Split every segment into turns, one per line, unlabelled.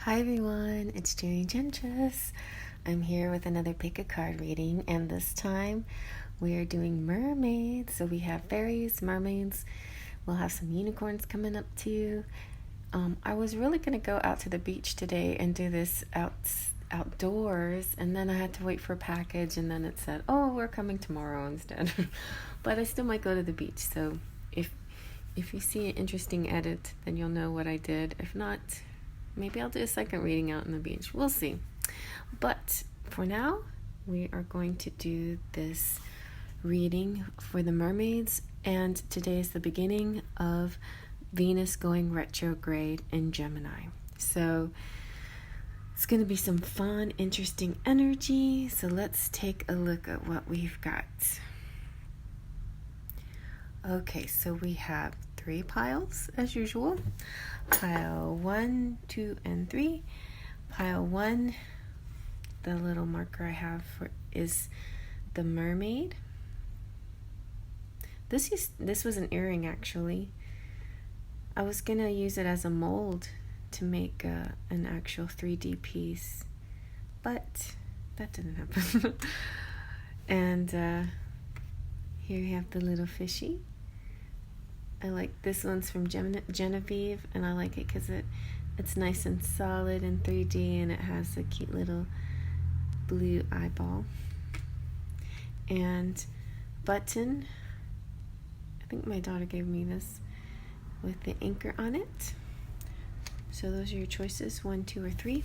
Hi everyone, it's cherryenchantress. I'm here with another pick a card reading, and this time we are doing mermaids. So we have fairies, mermaids, we'll have some unicorns coming up too. I was really going to go out to the beach today and do this outdoors, and then I had to wait for a package, and then it said, oh, we're coming tomorrow instead. But I still might go to the beach, so if you see an interesting edit, then you'll know what I did. If not, maybe I'll do a second reading out on the beach. We'll see. But for now, we are going to do this reading for the mermaids. And today is the beginning of Venus going retrograde in Gemini. So it's going to be some fun, interesting energy. So let's take a look at what we've got. Okay, so we have 3 piles as usual. Pile 1, 2, and 3. Pile 1, the little marker I have is the mermaid. This was an earring actually. I was gonna use it as a mold to make an actual 3D piece, but that didn't happen. And here you have the little fishy. I like this one's from Genevieve, and I like it because it's nice and solid in 3D, and it has a cute little blue eyeball. And button, I think my daughter gave me this with the anchor on it. So those are your choices, 1, 2, or 3.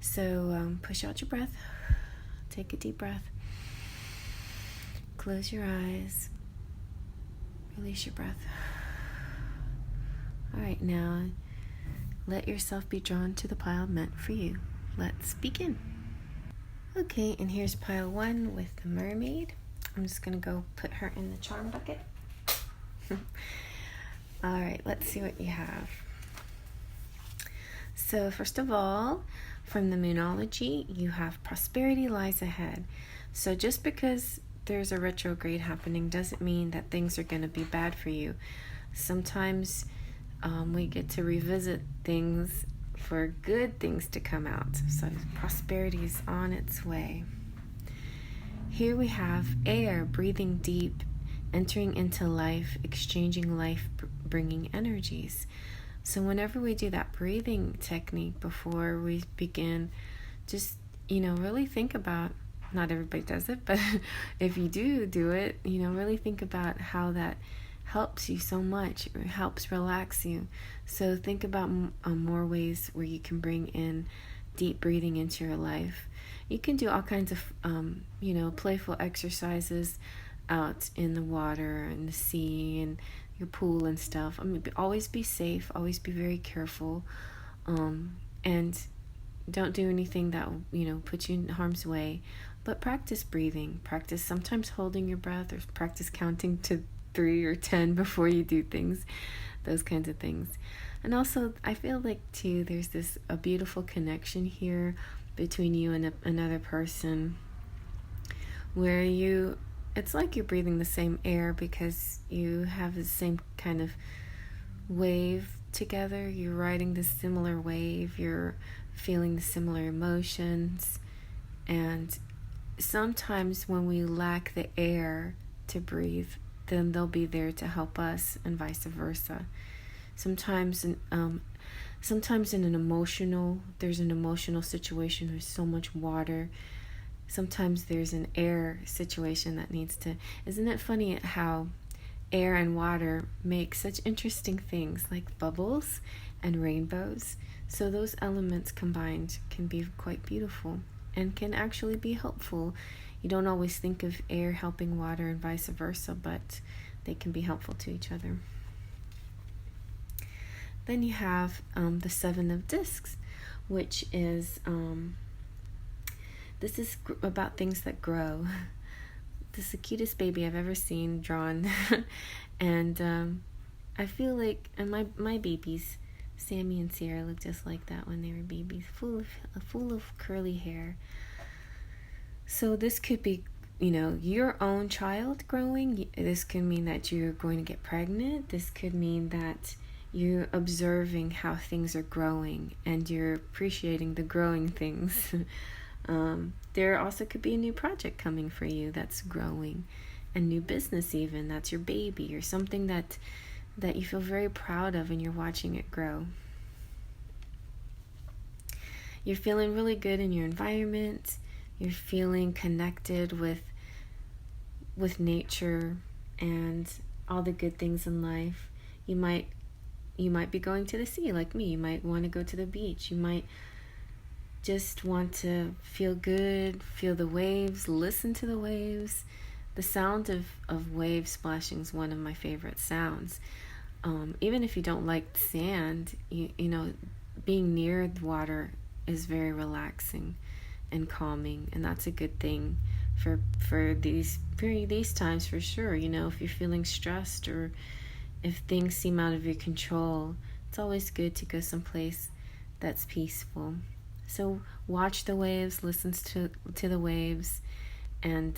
So push out your breath, take a deep breath, close your eyes. Release your breath. All right, now let yourself be drawn to the pile meant for you. Let's begin. Okay, and here's pile 1 with the mermaid. I'm just gonna go put her in the charm bucket. All right, let's see what you have. So first of all, from the Moonology, you have prosperity lies ahead. So just because there's a retrograde happening doesn't mean that things are going to be bad for you. Sometimes we get to revisit things for good things to come out. So prosperity is on its way. Here we have air, breathing deep, entering into life, exchanging life, bringing energies. So whenever we do that breathing technique before we begin, just, really think about, not everybody does it, but if you do it, really think about how that helps you so much. It helps relax you. So think about more ways where you can bring in deep breathing into your life. You can do all kinds of, playful exercises out in the water and the sea and your pool and stuff. Always be safe. Always be very careful. And don't do anything that, put you in harm's way. But practice breathing. Practice sometimes holding your breath, or practice counting to 3 or 10 before you do things. Those kinds of things. And also, I feel like, too, there's a beautiful connection here between you and another person where it's like you're breathing the same air because you have the same kind of wave together. You're riding the similar wave. You're feeling the similar emotions. And sometimes when we lack the air to breathe, then they'll be there to help us, and vice versa. Sometimes in there's an emotional situation, there's so much water. Sometimes there's an air situation that needs to... Isn't it funny how air and water make such interesting things like bubbles and rainbows? So those elements combined can be quite beautiful and can actually be helpful. You don't always think of air helping water and vice versa, but they can be helpful to each other. Then you have the 7 of Discs, which is... this is about things that grow. This is the cutest baby I've ever seen drawn. And I feel like, and my babies, Sammy and Sierra, look just like that when they were babies, full of curly hair. So this could be, your own child growing. This could mean that you're going to get pregnant. This could mean that you're observing how things are growing, and you're appreciating the growing things. There also could be a new project coming for you that's growing, a new business even, that's your baby, or something that you feel very proud of and you're watching it grow. You're feeling really good in your environment. You're feeling connected with nature and all the good things in life. You might be going to the sea like me. You might want to go to the beach. You might just want to feel good, feel the waves, listen to the waves. The sound of waves splashing is one of my favorite sounds. Even if you don't like sand, you know, being near the water is very relaxing and calming, and that's a good thing for these times for sure. You know, if you're feeling stressed or if things seem out of your control, it's always good to go someplace that's peaceful. So watch the waves, listen to the waves, and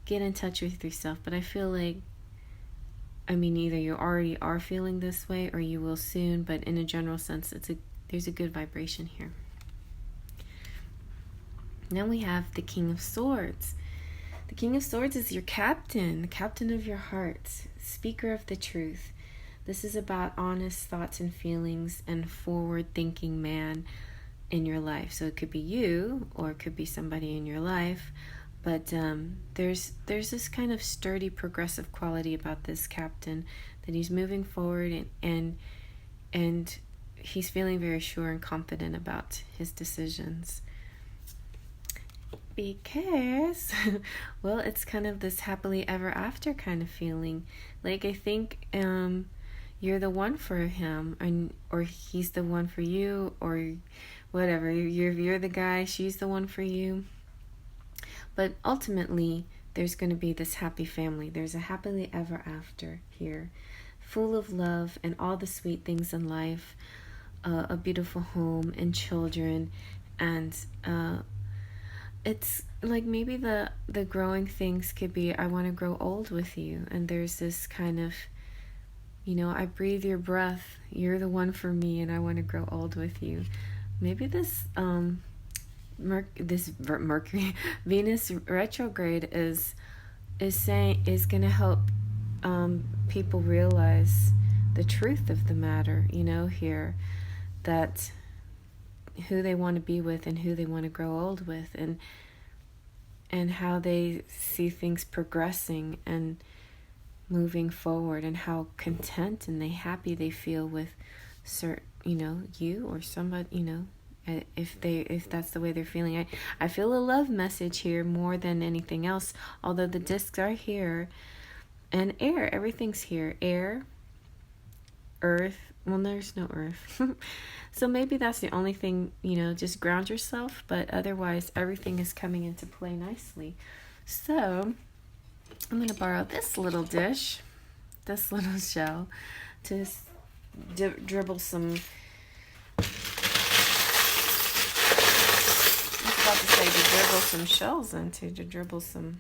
get in touch with yourself. But I feel like, either you already are feeling this way or you will soon, but in a general sense, there's a good vibration here. Now we have the King of Swords. The King of Swords is your captain, the captain of your heart, speaker of the truth. This is about honest thoughts and feelings and forward-thinking man in your life. So it could be you, or it could be somebody in your life. But there's this kind of sturdy, progressive quality about this captain, that he's moving forward and he's feeling very sure and confident about his decisions. Because, well, it's kind of this happily ever after kind of feeling. Like, I think you're the one for him, or he's the one for you, or whatever. You're the guy, she's the one for you. But ultimately, there's going to be this happy family. There's a happily ever after here, full of love and all the sweet things in life, a beautiful home and children, and it's like maybe the growing things could be, I want to grow old with you. And there's this kind of, I breathe your breath, you're the one for me, and I want to grow old with you. Maybe this Mercury Venus retrograde is going to help people realize the truth of the matter, here, that who they want to be with and who they want to grow old with, and how they see things progressing and moving forward, and how content and happy they feel with certain, you or somebody, if that's the way they're feeling. I feel a love message here more than anything else, although the discs are here, and air, everything's here, air, earth. Well, there's no earth. So maybe that's the only thing, just ground yourself, but otherwise everything is coming into play nicely. So I'm going to borrow this little dish, this little shell, to dribble some, I was about to say to dribble some shells into, to dribble some.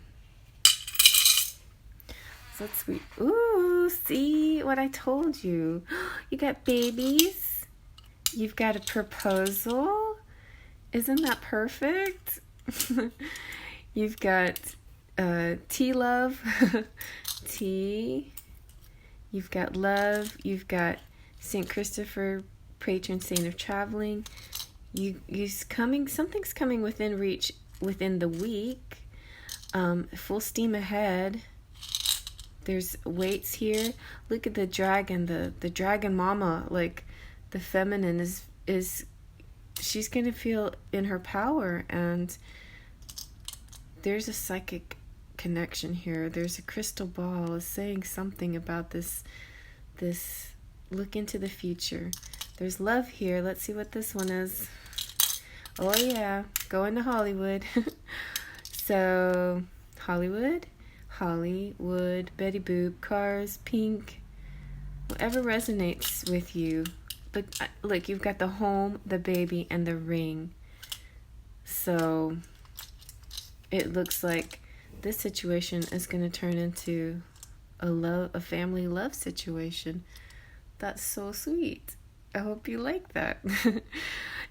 So that's sweet. Ooh, see what I told you. You got babies. You've got a proposal. Isn't that perfect? You've got tea love. Tea. You've got love. You've got St. Christopher, patron saint of traveling. Something's coming within reach within the week. Full steam ahead. There's weights here. Look at the dragon, the dragon mama, like the feminine is she's going to feel in her power, and there's a psychic connection here. There's a crystal ball saying something about this look into the future. There's love here. Let's see what this one is. Oh yeah, going to Hollywood. So Hollywood, Betty Boop, cars, pink, whatever resonates with you. But look, you've got the home, the baby, and the ring. So it looks like this situation is going to turn into a family love situation. That's so sweet. I hope you like that.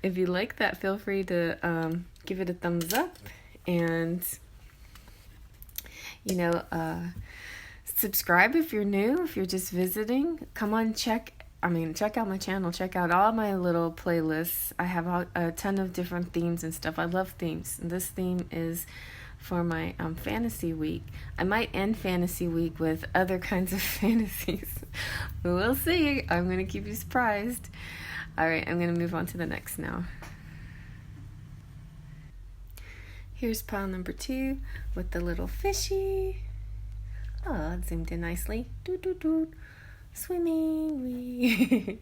If you like that, feel free to give it a thumbs up, and subscribe if you're new. If you're just visiting, come on, check out my channel. Check out all my little playlists. I have a ton of different themes and stuff. I love themes. And this theme is for my fantasy week. I might end fantasy week with other kinds of fantasies. We'll see. I'm going to keep you surprised. All right, I'm going to move on to the next now. Here's pile number 2 with the little fishy. Oh, it zoomed in nicely. Doo doo doo. Swimming.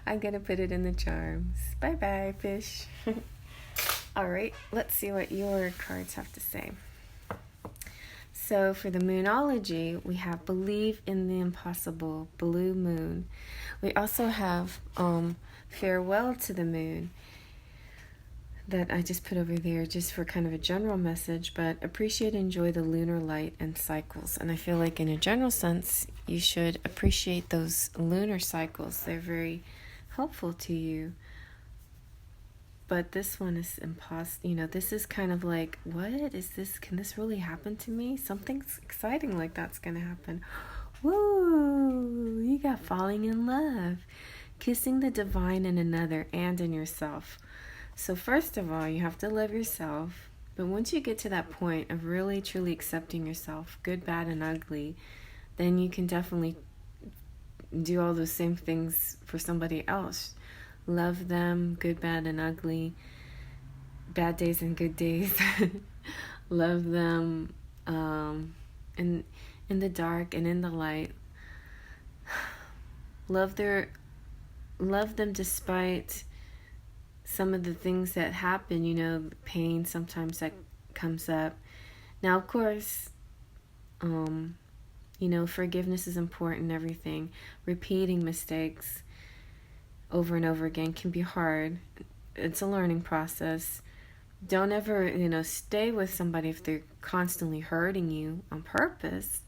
I'm going to put it in the charms. Bye-bye, fish. All right, let's see what your cards have to say. So for the Moonology, we have Believe in the Impossible, Blue Moon. We also have Farewell to the Moon, that I just put over there just for kind of a general message, but appreciate and enjoy the lunar light and cycles. And I feel like in a general sense, you should appreciate those lunar cycles. They're very helpful to you. But this one is impossible. This is kind of like, what is this? Can this really happen to me? Something exciting like that's going to happen. Woo! You got falling in love. Kissing the divine in another and in yourself. So first of all, you have to love yourself. But once you get to that point of really, truly accepting yourself, good, bad, and ugly, then you can definitely do all those same things for somebody else. Love them, good, bad, and ugly, bad days and good days. Love them in the dark and in the light. Love them despite some of the things that happen, pain sometimes that comes up. Now, of course, forgiveness is important and everything. Repeating mistakes over and over again can be hard. It's a learning process. Don't ever, stay with somebody if they're constantly hurting you on purpose.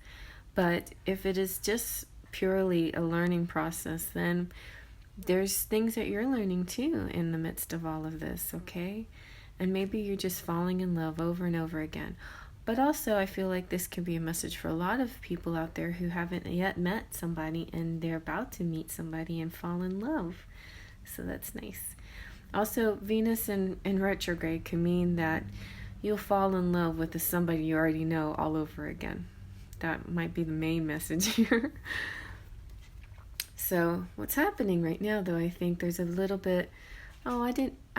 But if it is just purely a learning process, then there's things that you're learning too in the midst of all of this, okay? And maybe you're just falling in love over and over again. But also, I feel like this can be a message for a lot of people out there who haven't yet met somebody and they're about to meet somebody and fall in love. So that's nice. Also, Venus in retrograde can mean that you'll fall in love with somebody you already know all over again. That might be the main message here. So what's happening right now, though, I think there's a little bit, I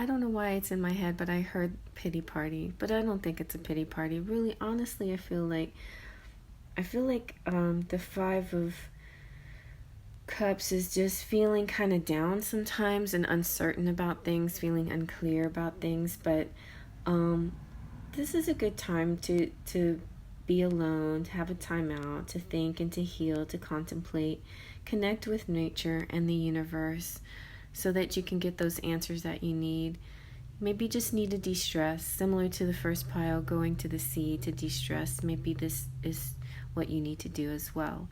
don't know why it's in my head, but I heard pity party, but I don't think it's a pity party. Really, honestly, I feel like the 5 of Cups is just feeling kind of down sometimes and uncertain about things, feeling unclear about things, but this is a good time to be alone, to have a time out, to think and to heal, to contemplate, connect with nature and the universe so that you can get those answers that you need. Maybe just need to de-stress, similar to the first pile, going to the sea to de-stress. Maybe this is what you need to do as well.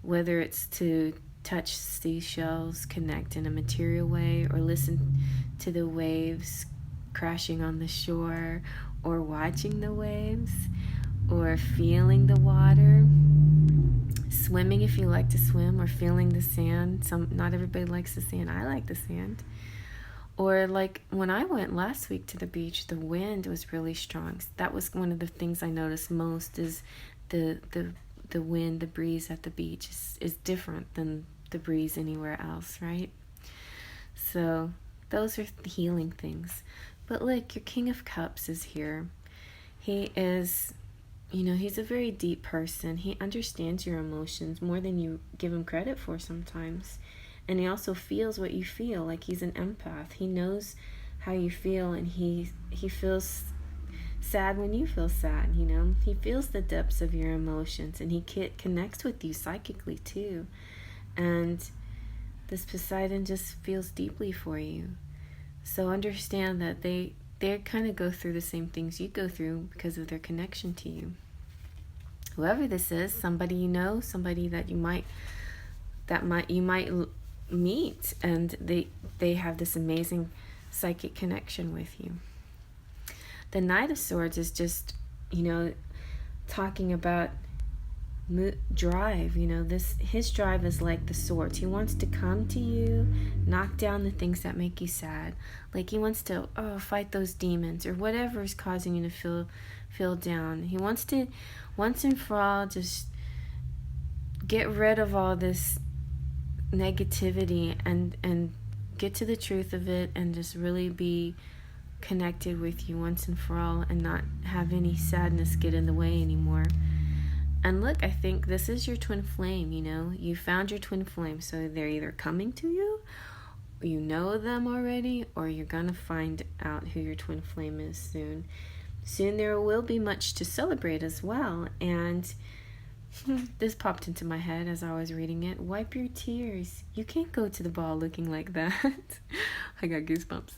Whether it's to touch seashells, connect in a material way, or listen to the waves crashing on the shore, or watching the waves, or feeling the water, swimming if you like to swim, or feeling the sand. Not everybody likes the sand. I like the sand. Or like when I went last week to the beach, the wind was really strong. That was one of the things I noticed most, is the wind, the breeze at the beach is different than the breeze anywhere else, right? So those are the healing things. But look, your King of Cups is here. He is, he's a very deep person. He understands your emotions more than you give him credit for sometimes. And he also feels what you feel, like he's an empath. He knows how you feel, and he feels sad when you feel sad, He feels the depths of your emotions, and he connects with you psychically too. And this Poseidon just feels deeply for you. So understand that they kind of go through the same things you go through because of their connection to you. whoever this is, somebody you know, somebody that you might meet, and they have this amazing psychic connection with you. The Knight of Swords is just, talking about drive. His drive is like the swords. He wants to come to you, knock down the things that make you sad. Like he wants to fight those demons or whatever is causing you to feel down. He wants to once and for all just get rid of all this negativity and get to the truth of it, and just really be connected with you once and for all, and not have any sadness get in the way anymore. And look, I think this is your twin flame. You found your twin flame, so they're either coming to you, you know them already, or you're gonna find out who your twin flame is soon. There will be much to celebrate as well. And this popped into my head as I was reading it. Wipe your tears. You can't go to the ball looking like that. I got goosebumps.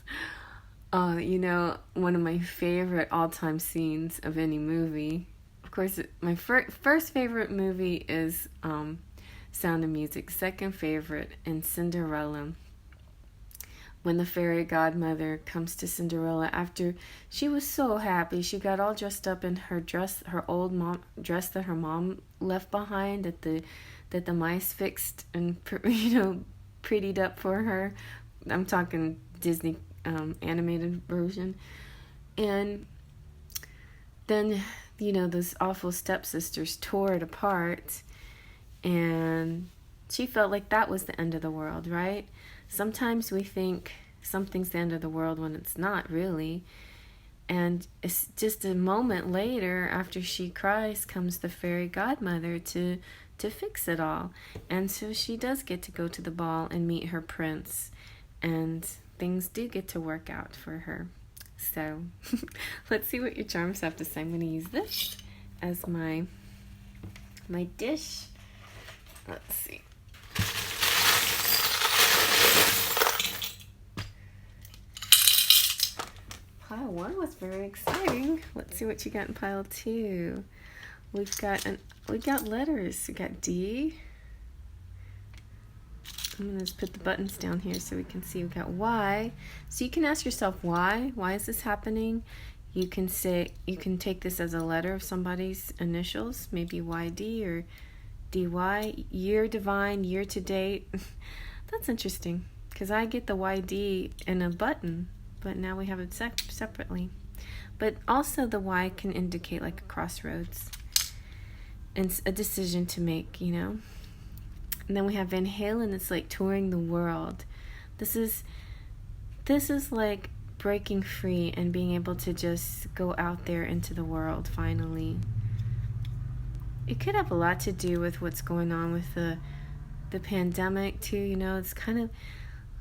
One of my favorite all-time scenes of any movie. Of course, my first favorite movie is Sound of Music. Second favorite in Cinderella. When the fairy godmother comes to Cinderella after she was so happy, she got all dressed up in her dress, her old mom dress that her mom left behind, that the mice fixed and prettied up for her. I'm talking Disney animated version. And then those awful stepsisters tore it apart, and she felt like that was the end of the world, right? Sometimes we think something's the end of the world when it's not really. And it's just a moment later, after she cries, comes the fairy godmother to fix it all. And so she does get to go to the ball and meet her prince, and things do get to work out for her. So let's see what your charms have to say. I'm going to use this as my dish. Let's see. Pile 1 was very exciting. Let's see what you got in pile 2. We got letters. We got D. I'm going to just put the buttons down here so we can see. We got Y. So you can ask yourself why. Why is this happening? You can take this as a letter of somebody's initials, maybe YD or DY. Year divine, year to date. That's interesting, because I get the YD in a button, but now we have it separately. But also the Y can indicate like a crossroads and a decision to make, And then we have Van Halen. It's like touring the world. This is like breaking free and being able to just go out there into the world finally. It could have a lot to do with what's going on with the pandemic too. It's kind of,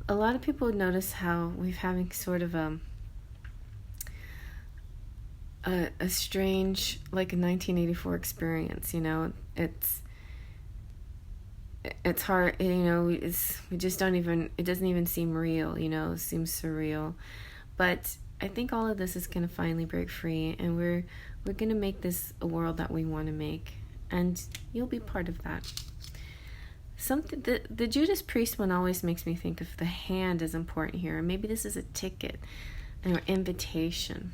a lot of people notice how we're having sort of a strange, like a 1984 experience. It's hard, we just don't even, it doesn't even seem real, it seems surreal. But I think all of this is going to finally break free, and we're going to make this a world that we want to make, and you'll be part of that. The Judas Priest one always makes me think of the hand is important here. Maybe this is a ticket or invitation.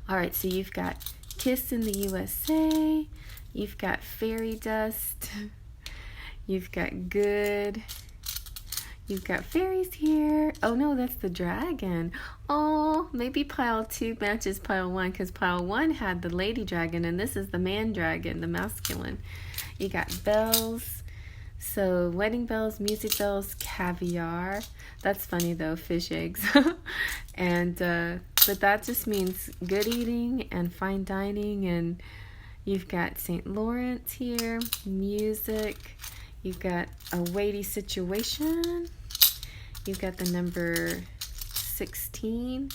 All right, so you've got Kiss in the USA. You've got fairy dust. You've got good. You've got fairies here. Oh no, that's the dragon. Oh, maybe pile 2 matches pile 1, because pile 1 had the lady dragon, and this is the man dragon, the masculine. You got bells. So wedding bells, music bells, caviar. That's funny though, fish eggs. And but that just means good eating and fine dining. And you've got St. Lawrence here, music. You've got a weighty situation. You've got the number 16.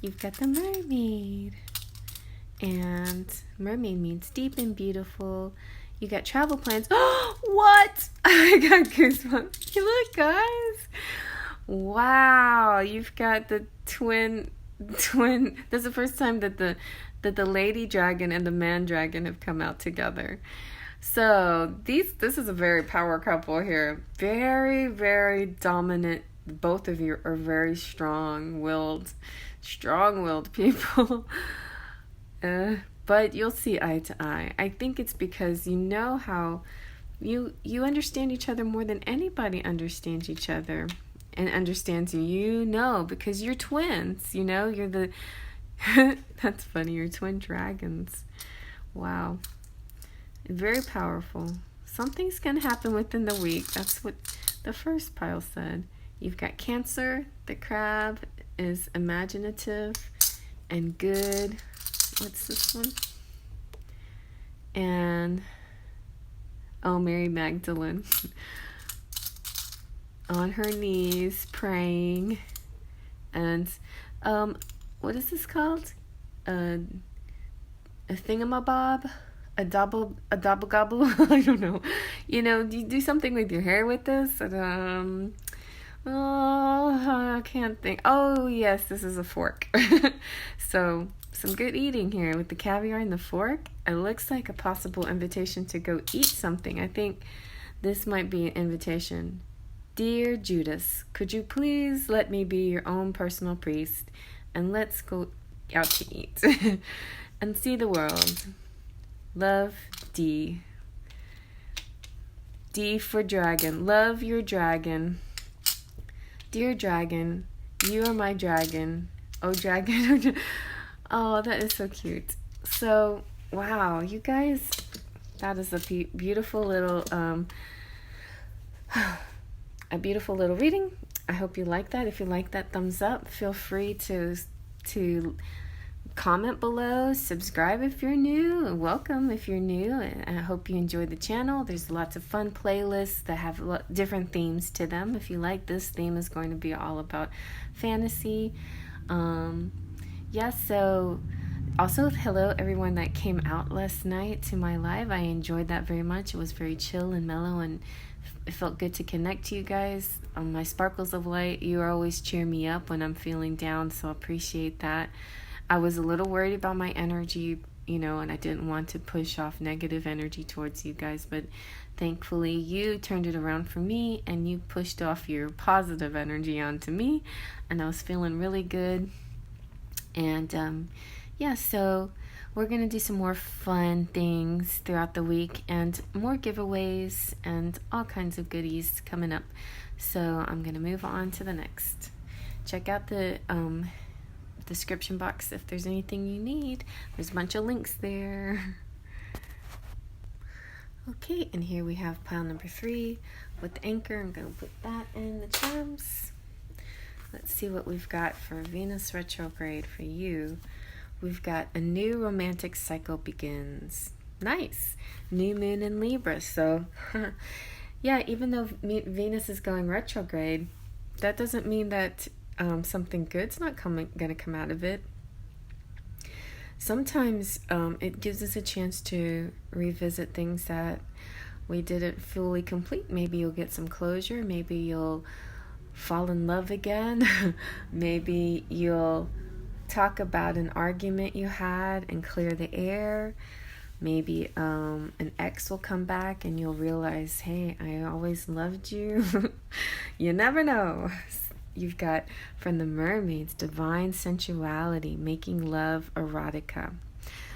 You've got the mermaid. And mermaid means deep and beautiful. You got travel plans. What? I got goosebumps. Look, guys. Wow. You've got the twin. That's the first time that that the lady dragon and the man dragon have come out together. So this is a very power couple here. Very, very dominant. Both of you are very strong-willed people. But you'll see eye to eye. I think it's because you know how you understand each other more than anybody understands each other and understands you. You know, because you're twins. You know, you're the... That's funny. You're twin dragons. Wow. Very powerful. Something's going to happen within the week. That's what the first pile said. You've got Cancer. The crab is imaginative and good. What's this one? And, oh, Mary Magdalene. On her knees, praying. And, what is this called? A thingamabob? A double gobble? I don't know. You know, you do something with your hair with this? And, I can't think. Oh, yes, this is a fork. So, some good eating here with the caviar and the fork. It looks like a possible invitation to go eat something. I think this might be an invitation. Dear Judas, could you please let me be your own personal priest and let's go out to eat and see the world. Love, D. D for dragon. Love your dragon. Dear dragon, you are my dragon. Oh, dragon. Oh, that is so cute. So, wow, you guys, that is a beautiful little, a beautiful little reading. I hope you like that. If you like that, thumbs up. Feel free to comment below, subscribe if you're new, and welcome if you're new. And I hope you enjoy the channel. There's lots of fun playlists that have different themes to them. If you like, this theme is going to be all about fantasy. So also hello everyone that came out last night to my live. I enjoyed that very much. It was very chill and mellow, and it felt good to connect to you guys. My sparkles of light, you always cheer me up when I'm feeling down, so I appreciate that. I was a little worried about my energy, and I didn't want to push off negative energy towards you guys, but thankfully you turned it around for me and you pushed off your positive energy onto me, and I was feeling really good. And so we're going to do some more fun things throughout the week and more giveaways and all kinds of goodies coming up. So I'm going to move on to the next. Check out the description box if there's anything you need. There's a bunch of links there. Okay, and here we have pile number 3 with the anchor. I'm going to put that in the charms. Let's see what we've got for Venus Retrograde for you. We've got a new romantic cycle begins. Nice. New moon in Libra. So, yeah, even though Venus is going retrograde, that doesn't mean that something good's not going to come out of it. Sometimes it gives us a chance to revisit things that we didn't fully complete. Maybe you'll get some closure. Maybe you'll fall in love again. Maybe you'll talk about an argument you had and clear the air. Maybe an ex will come back and you'll realize, hey, I always loved you. You never know. You've got from the Mermaids, divine sensuality, making love erotica.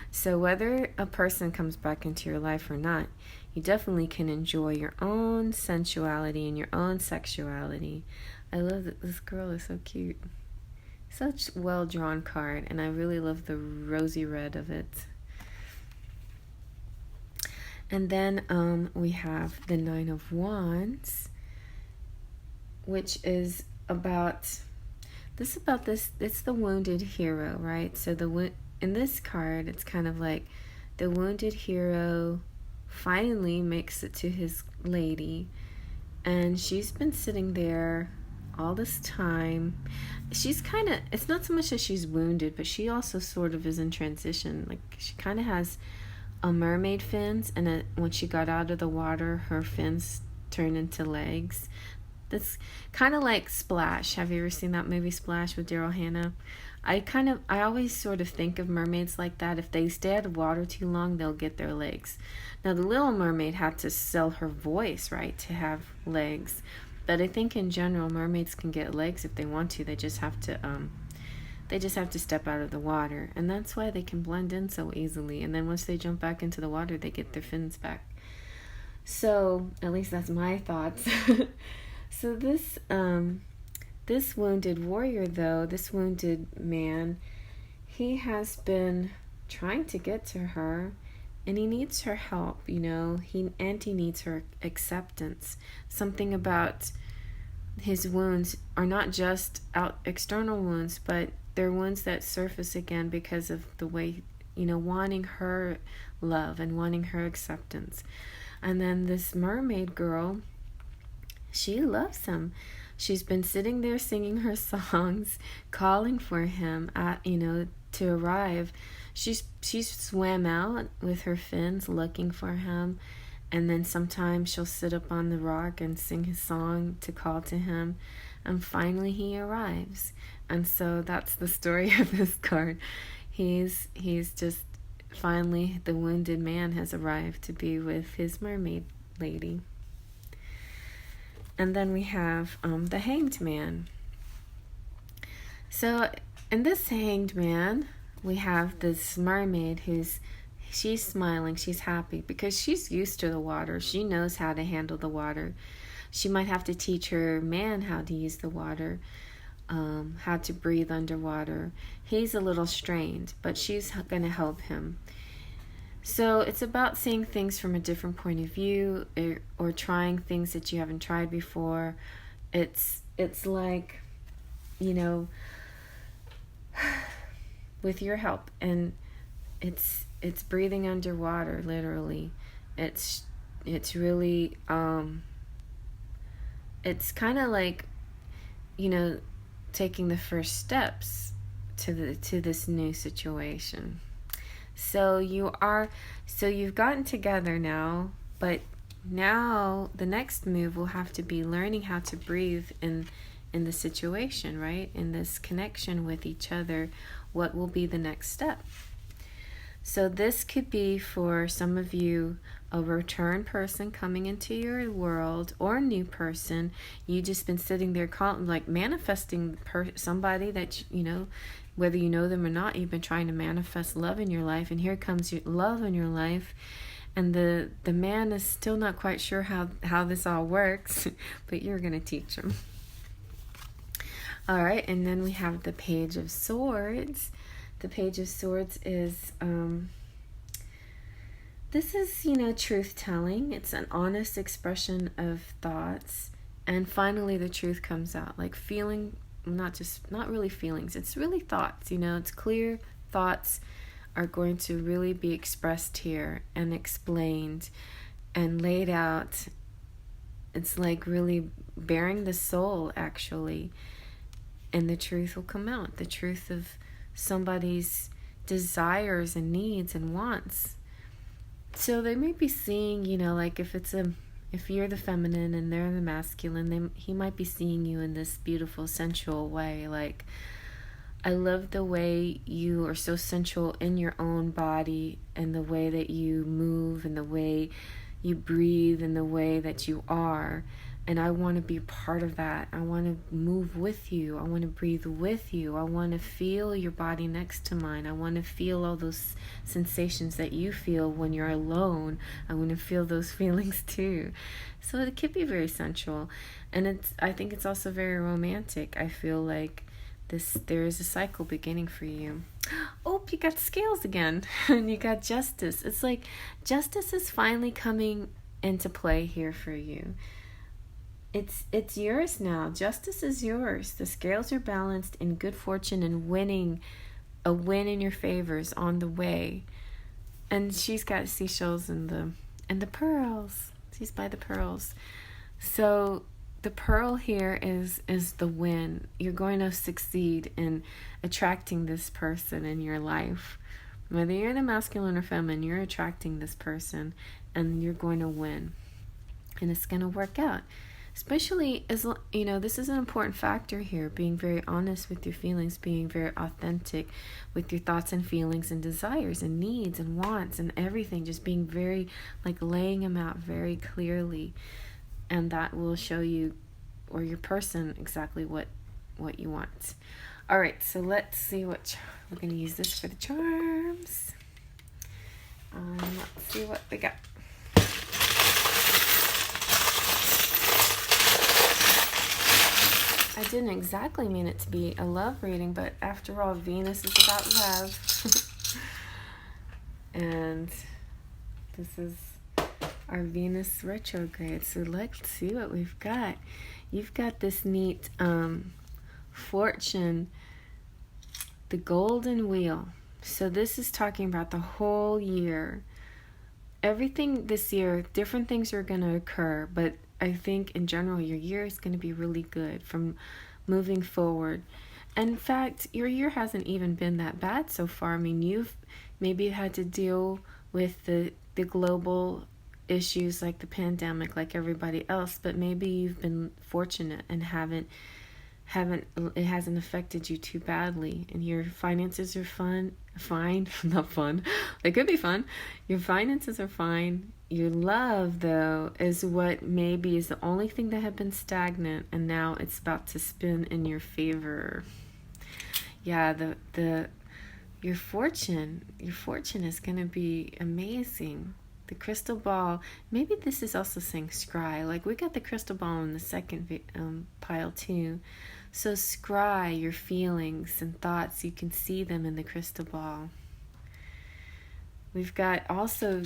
So whether a person comes back into your life or not, you definitely can enjoy your own sensuality and your own sexuality. I love that this girl is so cute. Such well-drawn card, and I really love the rosy red of it. And then we have the 9 of Wands, which is about this. It's the wounded hero, right? So in this card, it's kind of like the wounded hero finally makes it to his lady, and she's been sitting there all this time. She's kind of, it's not so much that she's wounded, but she also sort of is in transition. Like, she kind of has a mermaid fins, and when she got out of the water, her fins turned into legs. That's kind of like Splash. Have you ever seen that movie Splash with Daryl Hannah? I always sort of think of mermaids like that. If they stay out of water too long, they'll get their legs. Now, the Little Mermaid had to sell her voice, right, to have legs. But I think in general, mermaids can get legs if they want to. They just have to step out of the water, and that's why they can blend in so easily. And then once they jump back into the water, they get their fins back. So at least that's my thoughts. So this wounded warrior, though, this wounded man, he has been trying to get to her, and he needs her help, you know. He needs her acceptance. Something about his wounds are not just external wounds, but they're wounds that surface again because of the way, you know, wanting her love and wanting her acceptance. And then this mermaid girl, she loves him. She's been sitting there singing her songs, calling for him, to arrive. She's swam out with her fins looking for him, and then sometimes she'll sit up on the rock and sing his song to call to him, and finally he arrives. And so that's the story of this card. He's just finally, the wounded man has arrived to be with his mermaid lady. And then we have the Hanged Man. So in this Hanged Man, we have this mermaid she's smiling, she's happy because she's used to the water. She knows how to handle the water. She might have to teach her man how to use the water, how to breathe underwater. He's a little strained, but she's going to help him. So it's about seeing things from a different point of view, or trying things that you haven't tried before. It's like, you know, with your help, and it's breathing underwater, literally. It's really it's kind of like, you know, taking the first steps to this new situation. So you've gotten together now, but now the next move will have to be learning how to breathe in the situation, right? In this connection with each other. What will be the next step? So this could be, for some of you, a return person coming into your world, or a new person. You just been sitting there manifesting somebody that, you know, whether you know them or not, you've been trying to manifest love in your life, and here comes your love in your life, and the man is still not quite sure how this all works, but you're going to teach him. All right, and then we have the Page of Swords. The Page of Swords is, this is, you know, truth-telling. It's an honest expression of thoughts, and finally the truth comes out, like not really feelings, it's really thoughts, you know. It's clear thoughts are going to really be expressed here and explained and laid out. It's like really bearing the soul, actually, and the truth will come out, the truth of somebody's desires and needs and wants. So they may be seeing, you know, like if you're the feminine and they're the masculine, he might be seeing you in this beautiful, sensual way. Like, I love the way you are so sensual in your own body, and the way that you move, and the way you breathe, and the way that you are. And I want to be part of that. I want to move with you. I want to breathe with you. I want to feel your body next to mine. I want to feel all those sensations that you feel when you're alone. I want to feel those feelings too. So it could be very sensual. And I think it's also very romantic. I feel like there is a cycle beginning for you. Oh, you got scales again. And you got justice. It's like justice is finally coming into play here for you. It's yours now. Justice is yours. The scales are balanced, in good fortune and a win in your favor is on the way. And she's got seashells and the pearls. She's by the pearls. So the pearl here is the win. You're going to succeed in attracting this person in your life. Whether you're the masculine or feminine, you're attracting this person, and you're going to win. And it's going to work out. especially as you know, this is an important factor here, being very honest with your feelings, being very authentic with your thoughts and feelings and desires and needs and wants and everything, just being very, like, laying them out very clearly, and that will show you, or your person, exactly what you want. All right, so let's see what we're going to use this for the charms. Let's see what we got. I didn't exactly mean it to be a love reading, but after all, Venus is about love. And this is our Venus retrograde. So let's see what we've got. You've got this neat fortune, the golden wheel. So this is talking about the whole year. Everything this year, different things are going to occur, but I think in general your year is going to be really good from moving forward. And in fact, your year hasn't even been that bad so far. I mean, you've maybe had to deal with the global issues like the pandemic, like everybody else, but maybe you've been fortunate and it hasn't affected you too badly, and your finances are fine, not fun, they could be fun. Your finances are fine. Your love, though, is what maybe is the only thing that had been stagnant, and now it's about to spin in your favor. Yeah, your fortune is going to be amazing. The crystal ball, maybe this is also saying scry, like we got the crystal ball in the second pile too. So scry your feelings and thoughts, you can see them in the crystal ball. We've got also,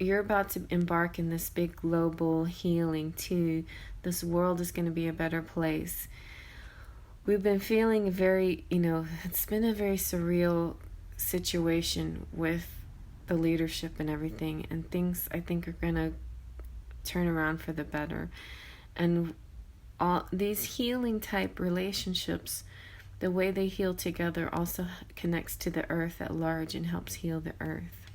you're about to embark in this big global healing too. This world is going to be a better place. We've been feeling very, it's been a very surreal situation with the leadership and everything, and things I think are going to turn around for the better. And all these healing type relationships, the way they heal together also connects to the earth at large and helps heal the earth.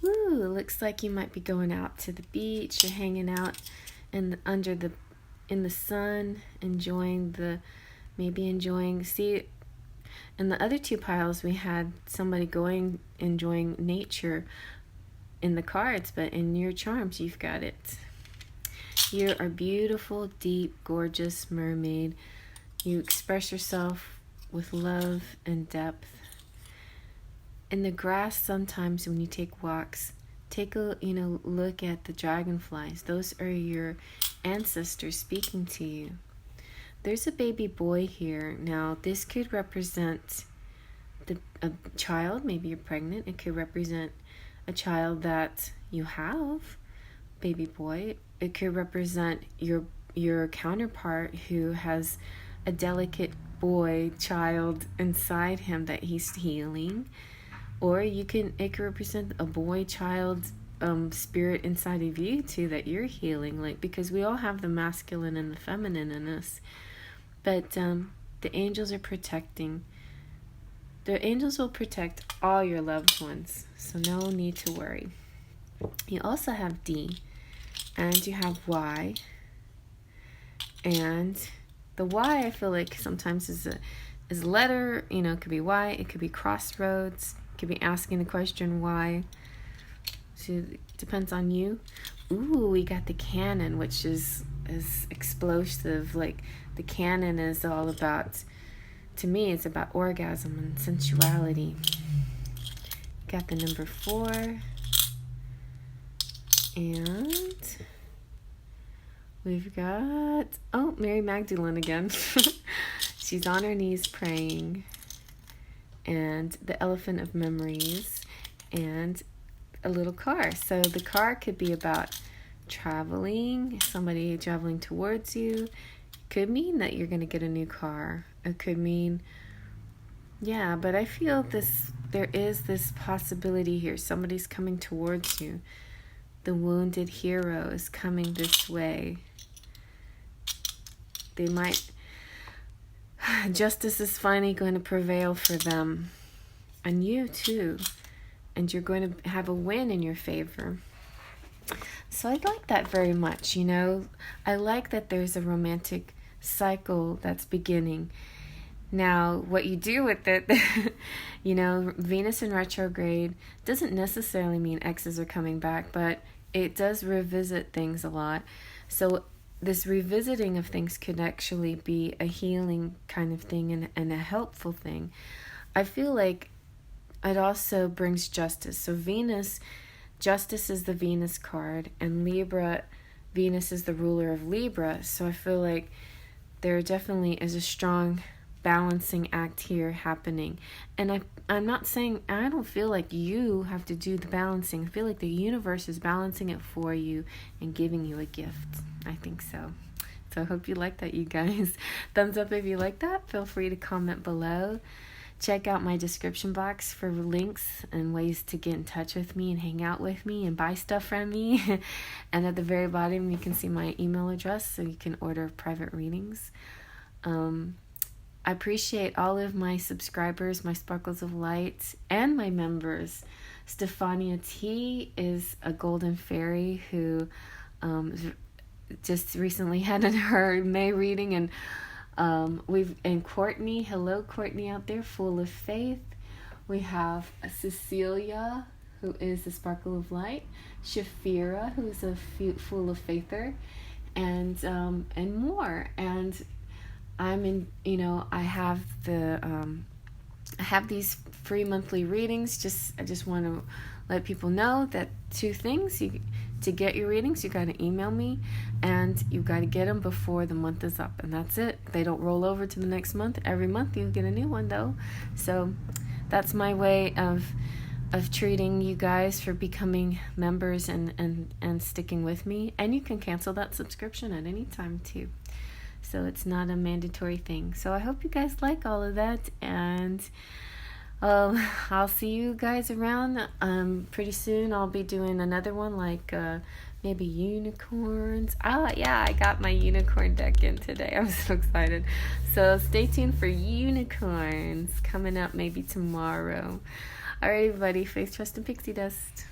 Ooh, looks like you might be going out to the beach. You're hanging out in the sun, enjoying. See, in the other two piles we had somebody enjoying nature in the cards, but in your charms you've got it. You are beautiful, deep, gorgeous mermaid. You express yourself with love and depth. In the grass, sometimes when you take walks, take a look at the dragonflies. Those are your ancestors speaking to you. There's a baby boy here. Now, this could represent a child. Maybe you're pregnant. It could represent a child that you have, baby boy. It could represent your counterpart who has a delicate boy child inside him that he's healing. Or it could represent a boy child spirit inside of you too that you're healing, like, because we all have the masculine and the feminine in us. But the angels are protecting. The angels will protect all your loved ones, so no need to worry. You also have D, and you have Y. And the Y, I feel like sometimes is a letter, it could be Y, it could be crossroads, it could be asking the question why. So it depends on you. Ooh, we got the cannon, which is explosive. Like, the cannon is all about, to me, it's about orgasm and sensuality. Got the number 4. And we've got, Mary Magdalene again. She's on her knees praying. And the elephant of memories. And a little car. So the car could be about traveling, somebody traveling towards you. Could mean that you're going to get a new car. It could mean, but I feel there is this possibility here. Somebody's coming towards you. The wounded hero is coming this way. They might, justice is finally going to prevail for them. And you too. And you're going to have a win in your favor. So I like that very much, you know. I like that there's a romantic cycle that's beginning. Now, what you do with it, you know, Venus in retrograde doesn't necessarily mean exes are coming back, but it does revisit things a lot. So this revisiting of things could actually be a healing kind of thing and a helpful thing. I feel like it also brings justice. So Venus, justice is the Venus card, and Libra, Venus is the ruler of Libra. So I feel like there definitely is a strong balancing act here happening. And I'm not saying, I don't feel like you have to do the balancing. I feel like the universe is balancing it for you and giving you a gift. I think so. So I hope you like that, you guys. Thumbs up if you like that. Feel free to comment below. Check out my description box for links and ways to get in touch with me and hang out with me and buy stuff from me. And at the very bottom, you can see my email address so you can order private readings. I appreciate all of my subscribers, my Sparkles of Light, and my members. Stefania T is a golden fairy who just recently had her May reading, and Courtney, hello Courtney out there, full of faith. We have Cecilia, who is a Sparkle of Light, Shafira, who is a full of faither, and more. And I'm in, you know, I have these free monthly readings. I just want to let people know that two things: to get your readings, you got to email me, and you got to get them before the month is up, and that's it. They don't roll over to the next month. Every month you get a new one, though. So that's my way of treating you guys for becoming members and sticking with me. And you can cancel that subscription at any time too. So it's not a mandatory thing. So I hope you guys like all of that, and I'll see you guys around pretty soon. I'll be doing another one, like maybe unicorns. Yeah, I got my unicorn deck in today. I'm so excited. So stay tuned for unicorns coming up maybe tomorrow. All right, everybody, faith, trust, and pixie dust.